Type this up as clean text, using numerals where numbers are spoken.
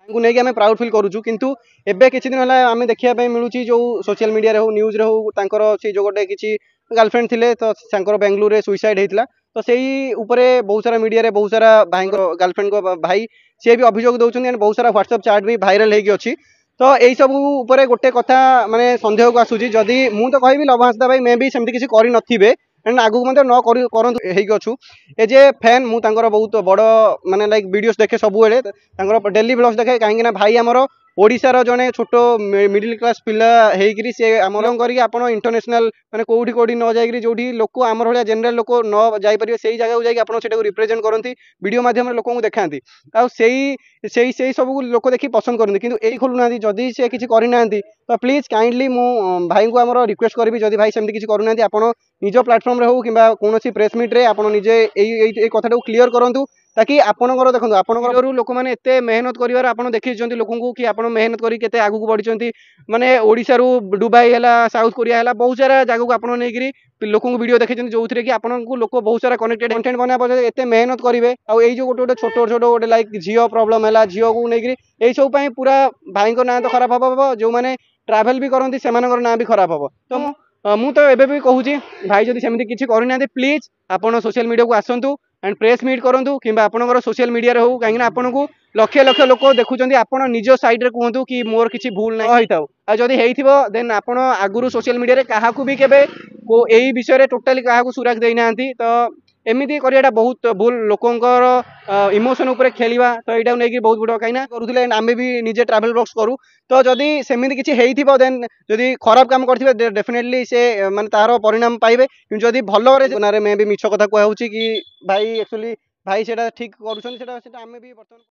को लेकिन आम प्राउड फिल करूँ किंतु एबे किछि दिन है आम देखा मिलूँ जो सोशल मीडिया हो न्यूज रे हो तांकर से जो गोटे किछि गर्लफ्रेंड थिले तो सांकर बेंगलुरु रे सुइसाइड होता तो सही उपरे बहुत सारा मीडिया रे बहुत सारा भाई गर्लफ्रेंड को भाई सी भी अभियोग दौरान एंड बहुत सारा व्हाट्सएप चाट भी भाइराल होगी अच्छी तो यही सब उपरे गोटे कथा माने संदेह को आसूची जदि मु तो कहबी लव हंसदा भाई मे भी सेमती किसी करि नथिबे एंड आगु मते न करंतु हेगी अछु एज ए फैन मु तांकर बहुत बड़ माने लाइक वीडियोस देखे सब बेले तांकर डेली ब्लॉग्स देखे कहीं ना भाई आमर ओडिशार जड़े छोट मिडिल क्लास पिला होकर सी आमर करके आप इंटरनेशनल मैंने कौटी कौटी न जाकि जो लोक आमर भाया जेनराल लोक न जापर से जगह जाकर रिप्रेजेंट करती वीडियो माध्यम लोक देखा आई सब लोक देखिए पसंद करते कि यही खोलुना जदि से किसी करना तो प्लीज काइंडली मु भाई को आमर रिक्वेस्ट करी जदि भाई सेमती किसी करना आप निज प्लाटफर्म हो कि कौन प्रेस मीट रे आप निजे कथा क्लीयर करूँ ताकि आपणकर देखो आपणकर लोक मैंने एत मेहनत कर आप देखी लोक कि आप मेहनत करके आगू बढ़ी माने ओडिशारू दुबई है साउथ कोरिया है बहुत सारा जगह को आप लोक वीडियो देखते जो थे कि आपको लोक बहुत सारा कनेक्टेड कंटेंट बना एत मेहनत करेंगे आई जो गोटे गोटे छोट छोट गोटे लाइक झील प्रोब्लेम है झील को लेकिन यही सब पूरा भाई ना तो खराब हम जो मैंने ट्राभेल भी करती से ना भी खराब हम तो मु तो एबे भी कहूँ भाई जब सेमती किसी करना प्लीज आप सोशल मीडिया को आसतु एंड प्रेस मीट करूँ कि आपंकर सोशल मीडिया हो कहीं आपन को लक्ष लक्ष लोक देखुं आप निज साइड रे कहतु कि मोर किसी भूल ना होता जदि देन आप आगुरी सोशल मीडिया क्या भी केवे यही विषय टोटाली क्या सुराग देना तो एमती करा बहुत भूल लोकंर इमोशन उपर खेलवा तो यहाँ नहीं बहुत बड़ कहीं करूँ आम भी निजे ट्राभेल ब्लॉग्स करूँ तो जदि सेमती किसी देन जदि खराब काम करते डेफिनेटली से माने तार परिणाम पाइबे जदि भल मैं भी मिछ कथा कहूँ कि भाई एक्चुअली भाई से ठीक करूँ आम भी बर्तमान